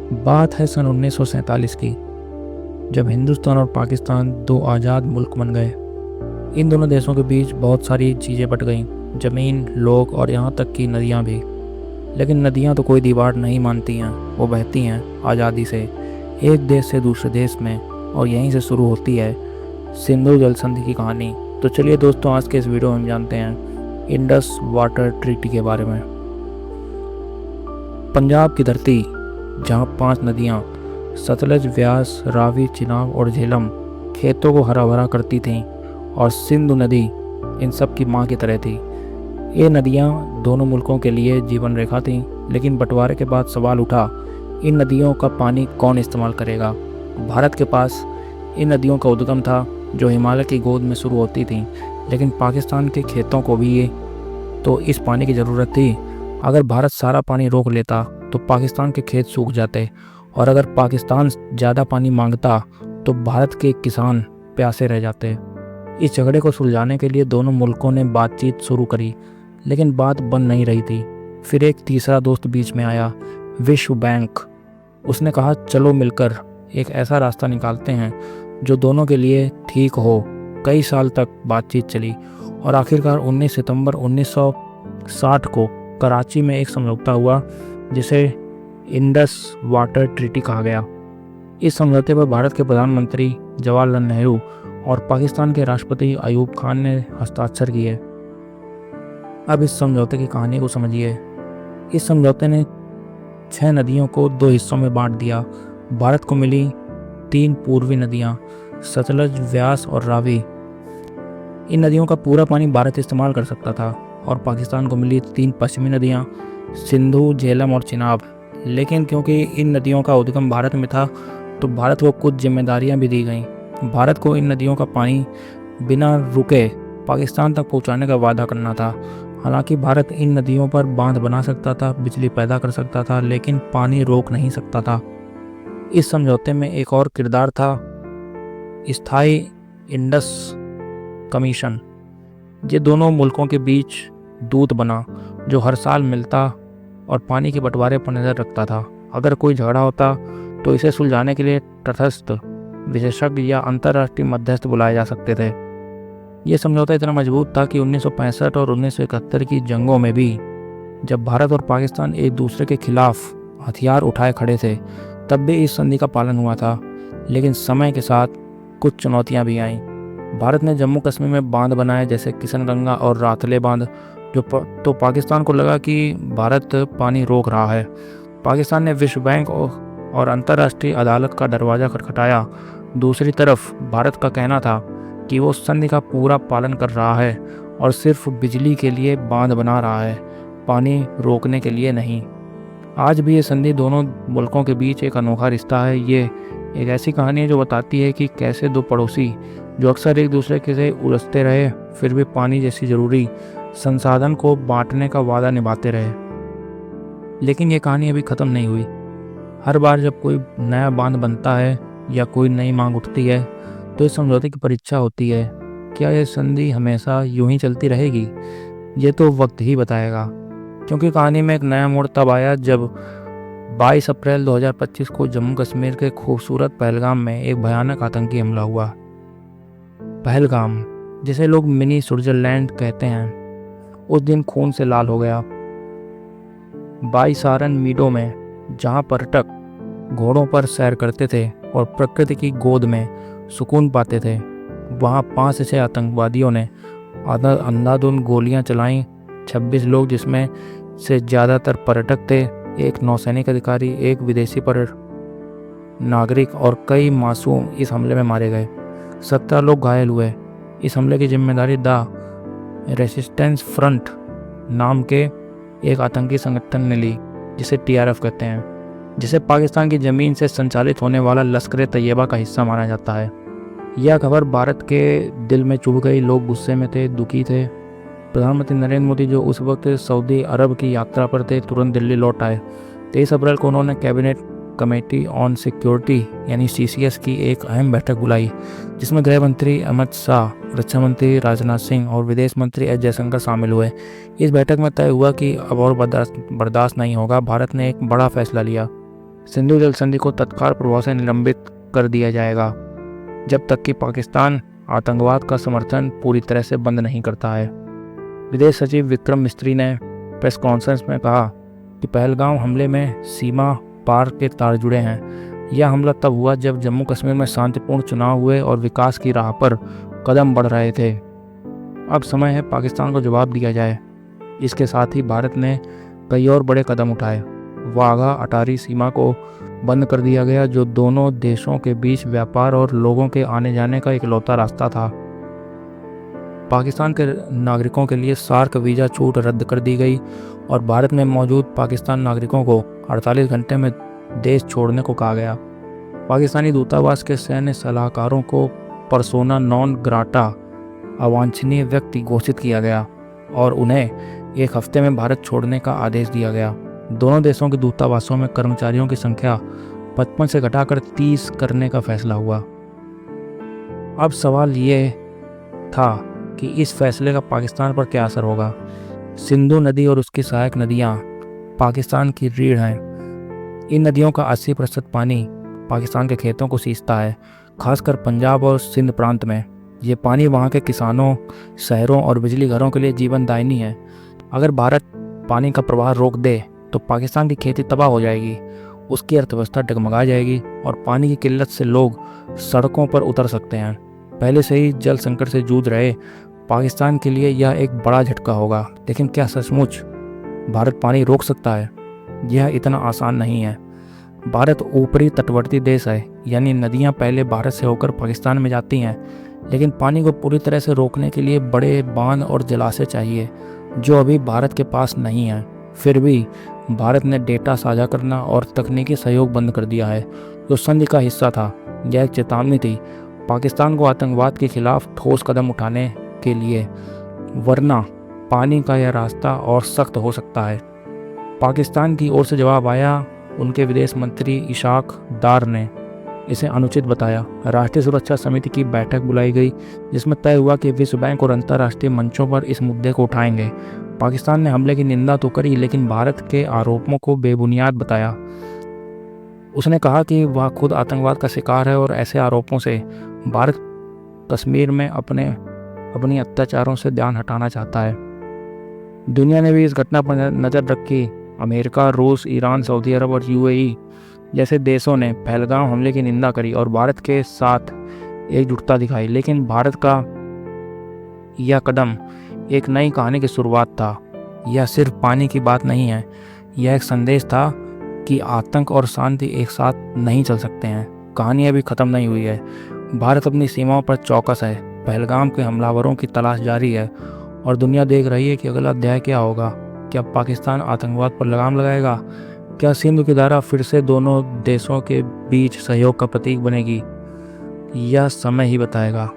बात है सन 1947 की, जब हिंदुस्तान और पाकिस्तान दो आज़ाद मुल्क बन गए। इन दोनों देशों के बीच बहुत सारी चीज़ें बट गईं, ज़मीन, लोग और यहाँ तक कि नदियाँ भी। लेकिन नदियाँ तो कोई दीवार नहीं मानती हैं, वो बहती हैं आज़ादी से एक देश से दूसरे देश में, और यहीं से शुरू होती है सिंधु जल संधि की कहानी। तो चलिए दोस्तों, आज के इस वीडियो में हम जानते हैं इंडस वाटर ट्रीटी के बारे में। पंजाब की धरती, जहाँ 5 नदियाँ सतलज, व्यास, रावी, चिनाब और झेलम खेतों को हरा भरा करती थीं, और सिंधु नदी इन सब की माँ की तरह थी। ये नदियाँ दोनों मुल्कों के लिए जीवन रेखा थीं, लेकिन बंटवारे के बाद सवाल उठा, इन नदियों का पानी कौन इस्तेमाल करेगा। भारत के पास इन नदियों का उद्गम था, जो हिमालय की गोद में शुरू होती थीं, लेकिन पाकिस्तान के खेतों को भी तो इस पानी की ज़रूरत थी। अगर भारत सारा पानी रोक लेता तो पाकिस्तान के खेत सूख जाते, और अगर पाकिस्तान ज़्यादा पानी मांगता तो भारत के किसान प्यासे रह जाते। इस झगड़े को सुलझाने के लिए दोनों मुल्कों ने बातचीत शुरू करी, लेकिन बात बन नहीं रही थी। फिर एक तीसरा दोस्त बीच में आया, विश्व बैंक। उसने कहा, चलो मिलकर एक ऐसा रास्ता निकालते हैं जो दोनों के लिए ठीक हो। कई साल तक बातचीत चली, और आखिरकार 19 सितंबर 1960 को कराची में एक समझौता हुआ, जिसे इंडस वाटर ट्रीटी कहा गया। इस समझौते पर भारत के प्रधानमंत्री जवाहरलाल नेहरू और पाकिस्तान के राष्ट्रपति अयूब खान ने हस्ताक्षर किए। अब इस समझौते की कहानी को समझिए। इस समझौते ने 6 नदियों को 2 हिस्सों में बांट दिया। भारत को मिली 3 पूर्वी नदियाँ, सतलज, व्यास और रावी। इन नदियों का पूरा पानी भारत इस्तेमाल कर सकता था, और पाकिस्तान को मिली 3 पश्चिमी नदियाँ, सिंधु, झेलम और चिनाब। लेकिन क्योंकि इन नदियों का उद्गम भारत में था, तो भारत को कुछ जिम्मेदारियां भी दी गईं। भारत को इन नदियों का पानी बिना रुके पाकिस्तान तक पहुंचाने का वादा करना था। हालांकि भारत इन नदियों पर बांध बना सकता था, बिजली पैदा कर सकता था, लेकिन पानी रोक नहीं सकता था। इस समझौते में एक और किरदार था, स्थायी इंडस कमीशन। ये दोनों मुल्कों के बीच दूत बना, जो हर साल मिलता और पानी के बंटवारे पर नज़र रखता था। अगर कोई झगड़ा होता तो इसे सुलझाने के लिए तटस्थ विशेषज्ञ या अंतर्राष्ट्रीय मध्यस्थ बुलाए जा सकते थे। यह समझौता इतना मजबूत था कि 1965 और 1971 की जंगों में भी, जब भारत और पाकिस्तान एक दूसरे के खिलाफ हथियार उठाए खड़े थे, तब भी इस संधि का पालन हुआ था। लेकिन समय के साथ कुछ चुनौतियां भी आईं। भारत ने जम्मू कश्मीर में बांध बनाए, जैसे किशनगंगा और रातले बांध, तो पाकिस्तान को लगा कि भारत पानी रोक रहा है। पाकिस्तान ने विश्व बैंक और अंतर्राष्ट्रीय अदालत का दरवाज़ा खटखटाया। दूसरी तरफ भारत का कहना था कि वो संधि का पूरा पालन कर रहा है और सिर्फ बिजली के लिए बांध बना रहा है, पानी रोकने के लिए नहीं। आज भी ये संधि दोनों मुल्कों के बीच एक अनोखा रिश्ता है। ये एक ऐसी कहानी है जो बताती है कि कैसे दो पड़ोसी, जो अक्सर एक दूसरे के से उलझते रहे, फिर भी पानी जैसी ज़रूरी संसाधन को बांटने का वादा निभाते रहे। लेकिन ये कहानी अभी ख़त्म नहीं हुई। हर बार जब कोई नया बांध बनता है या कोई नई मांग उठती है, तो इस समझौते की परीक्षा होती है। क्या यह संधि हमेशा यूं ही चलती रहेगी? ये तो वक्त ही बताएगा। क्योंकि कहानी में एक नया मोड़ तब आया जब 22 अप्रैल 2025 को जम्मू कश्मीर के खूबसूरत पहलगाम में एक भयानक आतंकी हमला हुआ। पहलगाम, जिसे लोग मिनी स्विट्जरलैंड कहते हैं, उस दिन खून से लाल हो गया। बाईसारन मीडो में, जहां पर्यटक घोड़ों पर सैर करते थे और प्रकृति की गोद में सुकून पाते थे, वहां 5 से 6 आतंकवादियों ने अंधाधुंध गोलियां चलाईं। 26 लोग, जिसमें से ज़्यादातर पर्यटक थे, एक नौसैनिक अधिकारी, एक विदेशी नागरिक और कई मासूम इस हमले में मारे गए। 17 लोग घायल हुए। इस हमले की जिम्मेदारी द रेसिस्टेंस फ्रंट नाम के एक आतंकी संगठन ने ली, जिसे TRF कहते हैं, जिसे पाकिस्तान की ज़मीन से संचालित होने वाला लश्कर तैयबा का हिस्सा माना जाता है। यह खबर भारत के दिल में चुभ गई। लोग गुस्से में थे, दुखी थे। प्रधानमंत्री नरेंद्र मोदी, जो उस वक्त सऊदी अरब की यात्रा पर थे, तुरंत दिल्ली लौट आए। 23 अप्रैल को उन्होंने कैबिनेट कमेटी ऑन सिक्योरिटी यानी CCS की एक अहम बैठक बुलाई, जिसमें गृह मंत्री अमित शाह, रक्षा मंत्री राजनाथ सिंह और विदेश मंत्री एस जयशंकर शामिल हुए। इस बैठक में तय हुआ कि अब और बर्दाश्त नहीं होगा। भारत ने एक बड़ा फैसला लिया, सिंधु जल संधि को तत्काल प्रभाव से निलंबित कर दिया जाएगा जब तक कि पाकिस्तान आतंकवाद का समर्थन पूरी तरह से बंद नहीं करता है। विदेश सचिव विक्रम मिस्री ने प्रेस कॉन्फ्रेंस में कहा कि पहलगाम हमले में सीमा पार के तार जुड़े हैं। यह हमला तब हुआ जब जम्मू कश्मीर में शांतिपूर्ण चुनाव हुए और विकास की राह पर कदम बढ़ रहे थे। अब समय है पाकिस्तान को जवाब दिया जाए। इसके साथ ही भारत ने कई और बड़े कदम उठाए। वाघा अटारी सीमा को बंद कर दिया गया, जो दोनों देशों के बीच व्यापार और लोगों के आने जाने का इकलौता रास्ता था। पाकिस्तान के नागरिकों के लिए सार्क वीज़ा छूट रद्द कर दी गई और भारत में मौजूद पाकिस्तान नागरिकोों को 48 घंटे में देश छोड़ने को कहा गया। पाकिस्तानी दूतावास के सैन्य सलाहकारों को पर्सोना नॉन ग्राटा अवांछनीय व्यक्ति घोषित किया गया और उन्हें एक हफ्ते में भारत छोड़ने का आदेश दिया गया। दोनों देशों के दूतावासों में कर्मचारियों की संख्या 55 से घटाकर 30 करने का फैसला हुआ। अब सवाल ये था कि इस फैसले का पाकिस्तान पर क्या असर होगा। सिंधु नदी और उसकी सहायक नदियाँ पाकिस्तान की रीढ़ हैं। इन नदियों का 80% पानी पाकिस्तान के खेतों को सींचता है, खासकर पंजाब और सिंध प्रांत में। ये पानी वहाँ के किसानों, शहरों और बिजली घरों के लिए जीवनदायिनी है। अगर भारत पानी का प्रवाह रोक दे तो पाकिस्तान की खेती तबाह हो जाएगी, उसकी अर्थव्यवस्था डगमगा जाएगी और पानी की किल्लत से लोग सड़कों पर उतर सकते हैं। पहले से ही जल संकट से जूझ रहे पाकिस्तान के लिए यह एक बड़ा झटका होगा। लेकिन क्या सचमुच भारत पानी रोक सकता है? यह इतना आसान नहीं है। भारत ऊपरी तटवर्ती देश है, यानी नदियाँ पहले भारत से होकर पाकिस्तान में जाती हैं, लेकिन पानी को पूरी तरह से रोकने के लिए बड़े बांध और जलाशय चाहिए, जो अभी भारत के पास नहीं है। फिर भी भारत ने डेटा साझा करना और तकनीकी सहयोग बंद कर दिया है, जो संधि का हिस्सा था। यह एक चेतावनी थी पाकिस्तान को आतंकवाद के खिलाफ ठोस कदम उठाने के लिए, वरना पानी का यह रास्ता और सख्त हो सकता है। पाकिस्तान की ओर से जवाब आया। उनके विदेश मंत्री इशाक डार ने इसे अनुचित बताया। राष्ट्रीय सुरक्षा समिति की बैठक बुलाई गई, जिसमें तय हुआ कि विश्व बैंक और अंतर्राष्ट्रीय मंचों पर इस मुद्दे को उठाएंगे। पाकिस्तान ने हमले की निंदा तो करी, लेकिन भारत के आरोपों को बेबुनियाद बताया। उसने कहा कि वह खुद आतंकवाद का शिकार है और ऐसे आरोपों से भारत कश्मीर में अपनी अत्याचारों से ध्यान हटाना चाहता है। दुनिया ने भी इस घटना पर नज़र रखी। अमेरिका, रूस, ईरान, सऊदी अरब और यूएई जैसे देशों ने पहलगाम हमले की निंदा करी और भारत के साथ एकजुटता दिखाई। लेकिन भारत का यह कदम एक नई कहानी की शुरुआत था। यह सिर्फ पानी की बात नहीं है, यह एक संदेश था कि आतंक और शांति एक साथ नहीं चल सकते हैं। कहानी अभी ख़त्म नहीं हुई है। भारत अपनी सीमाओं पर चौकस है। पहलगाम के हमलावरों की तलाश जारी है और दुनिया देख रही है कि अगला अध्याय क्या होगा। क्या पाकिस्तान आतंकवाद पर लगाम लगाएगा? क्या सिंधु की धारा फिर से दोनों देशों के बीच सहयोग का प्रतीक बनेगी? यह समय ही बताएगा।